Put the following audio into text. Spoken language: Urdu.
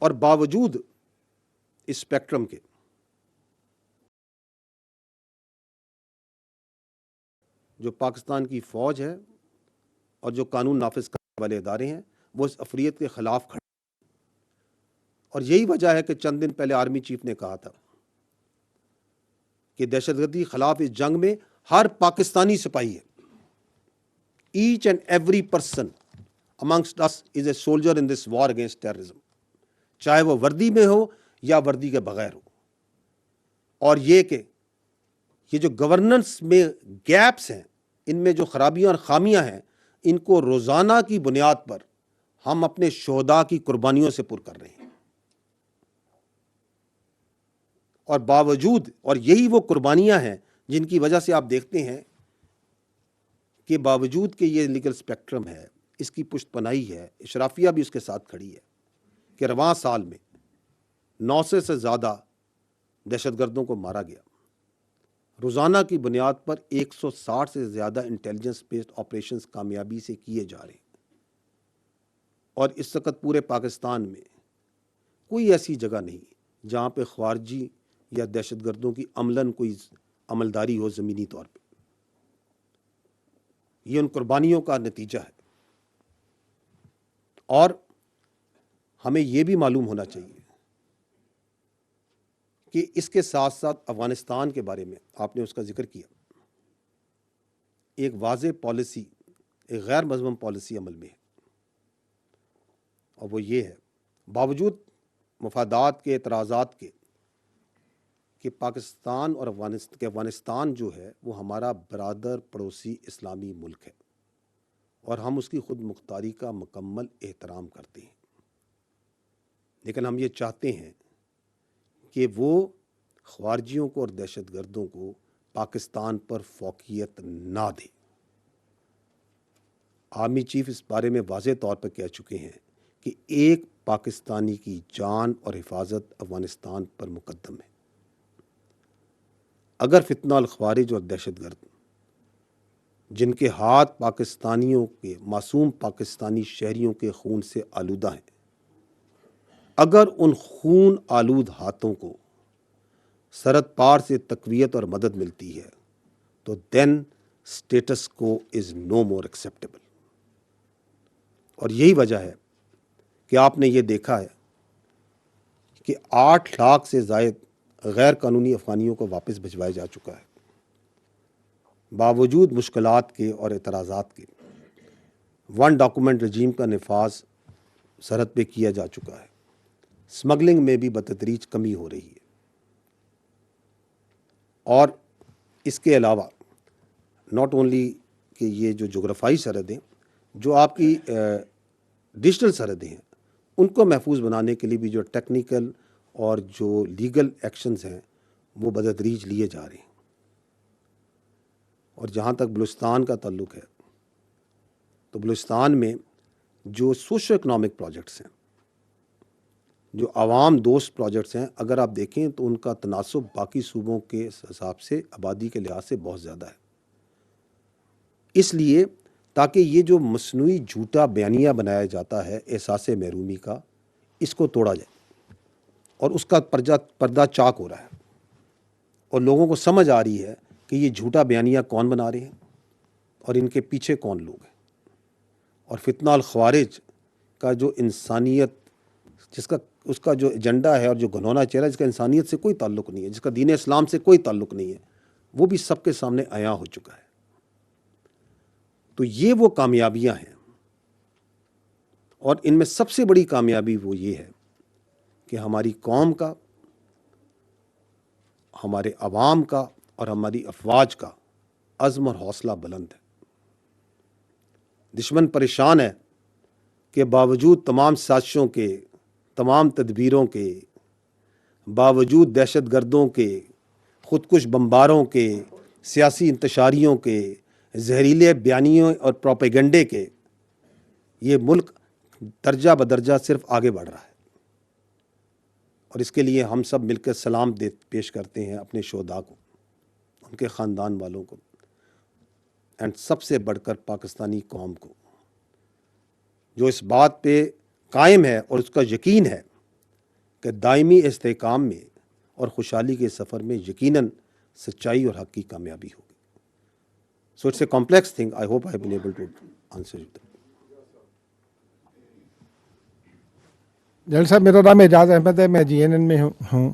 اور باوجود اس اسپیکٹرم کے جو پاکستان کی فوج ہے اور جو قانون نافذ کرنے والے ادارے ہیں وہ اس افریت کے خلاف کھڑے. اور یہی وجہ ہے کہ چند دن پہلے آرمی چیف نے کہا تھا کہ دہشت گردی کے خلاف اس جنگ میں ہر پاکستانی سپاہی ہے. Each and every person amongst us is a soldier in this war against terrorism, چاہے وہ وردی میں ہو یا وردی کے بغیر ہو. اور یہ کہ یہ جو گورننس میں گیپس ہیں، ان میں جو خرابیاں اور خامیاں ہیں، ان کو روزانہ کی بنیاد پر ہم اپنے شہداء کی قربانیوں سے پر کر رہے ہیں. اور باوجود، اور یہی وہ قربانیاں ہیں جن کی وجہ سے آپ دیکھتے ہیں کہ باوجود کہ یہ لیگل اسپیکٹرم ہے، اس کی پشت پناہی ہے، اشرافیہ بھی اس کے ساتھ کھڑی ہے، کہ رواں سال میں 900 سے زیادہ دہشت گردوں کو مارا گیا. روزانہ کی بنیاد پر 160 سے زیادہ انٹیلیجنس بیسڈ آپریشنز کامیابی سے کیے جا رہے ہیں. اور اس وقت پورے پاکستان میں کوئی ایسی جگہ نہیں جہاں پہ خارجی یا دہشت گردوں کی عملاً کوئی عملداری ہو زمینی طور پہ. یہ ان قربانیوں کا نتیجہ ہے. اور ہمیں یہ بھی معلوم ہونا چاہیے کہ اس کے ساتھ ساتھ افغانستان کے بارے میں آپ نے اس کا ذکر کیا، ایک واضح پالیسی، ایک غیر مذمم پالیسی عمل میں ہے. اور وہ یہ ہے، باوجود مفادات کے، اعتراضات کے، کہ پاکستان اور افغانستان جو ہے وہ ہمارا برادر پڑوسی اسلامی ملک ہے اور ہم اس کی خود مختاری کا مکمل احترام کرتے ہیں. لیکن ہم یہ چاہتے ہیں کہ وہ خارجیوں کو اور دہشت گردوں کو پاکستان پر فوقیت نہ دے. آرمی چیف اس بارے میں واضح طور پر کہہ چکے ہیں کہ ایک پاکستانی کی جان اور حفاظت افغانستان پر مقدم ہے. اگر فتنہ الخوارج اور دہشت گرد جن کے ہاتھ پاکستانیوں کے، معصوم پاکستانی شہریوں کے خون سے آلودہ ہیں، اگر ان خون آلود ہاتھوں کو سرحد پار سے تقویت اور مدد ملتی ہے تو دین اسٹیٹس کو از نو مور ایکسیپٹیبل. اور یہی وجہ ہے کہ آپ نے یہ دیکھا ہے کہ 8 لاکھ سے زائد غیر قانونی افغانیوں کو واپس بھجوایا جا چکا ہے. باوجود مشکلات کے اور اعتراضات کے 1 ڈاکومنٹ رجیم کا نفاذ سرحد پہ کیا جا چکا ہے. اسمگلنگ میں بھی بتدریج کمی ہو رہی ہے. اور اس کے علاوہ ناٹ اونلی کہ یہ جو جغرافائی سرحدیں، جو آپ کی ڈیجیٹل سرحدیں ہیں، ان کو محفوظ بنانے کے لیے بھی جو ٹیکنیکل اور جو لیگل ایکشنز ہیں وہ بتدریج لیے جا رہے ہیں. اور جہاں تک بلوچستان کا تعلق ہے تو بلوچستان میں جو سوشو اکنامک پروجیکٹس ہیں، جو عوام دوست پروجیکٹس ہیں، اگر آپ دیکھیں تو ان کا تناسب باقی صوبوں کے حساب سے آبادی کے لحاظ سے بہت زیادہ ہے. اس لیے تاکہ یہ جو مصنوعی جھوٹا بیانیہ بنایا جاتا ہے احساس محرومی کا، اس کو توڑا جائے. اور اس کا پردہ چاک ہو رہا ہے اور لوگوں کو سمجھ آ رہی ہے کہ یہ جھوٹا بیانیہ کون بنا رہے ہیں اور ان کے پیچھے کون لوگ ہیں. اور فتنہ الخوارج کا جو انسانیت، اس کا جو ایجنڈا ہے اور جو گھنونا چہرہ، جس کا انسانیت سے کوئی تعلق نہیں ہے، جس کا دین اسلام سے کوئی تعلق نہیں ہے، وہ بھی سب کے سامنے عیاں ہو چکا ہے. تو یہ وہ کامیابیاں ہیں. اور ان میں سب سے بڑی کامیابی وہ یہ ہے کہ ہماری قوم کا، ہمارے عوام کا اور ہماری افواج کا عزم اور حوصلہ بلند ہے. دشمن پریشان ہے کہ باوجود تمام سازشوں کے، تمام تدبیروں کے، باوجود دہشت گردوں کے، خودکش بمباروں کے، سیاسی انتشاریوں کے، زہریلے بیانیوں اور پروپیگنڈے کے، یہ ملک درجہ بدرجہ صرف آگے بڑھ رہا ہے. اور اس کے لیے ہم سب مل کر سلام پیش کرتے ہیں اپنے شہداء کو، ان کے خاندان والوں کو، اینڈ سب سے بڑھ کر پاکستانی قوم کو، جو اس بات پہ قائم ہے اور اس کا یقین ہے کہ دائمی استحکام میں اور خوشحالی کے سفر میں یقیناً سچائی اور حق کی کامیابی ہوگی. So it's a complex thing. I hope I have been able to answer it. جلیل صاحب، میرا نام اعجاز احمد ہے، میں GNN میں ہوں.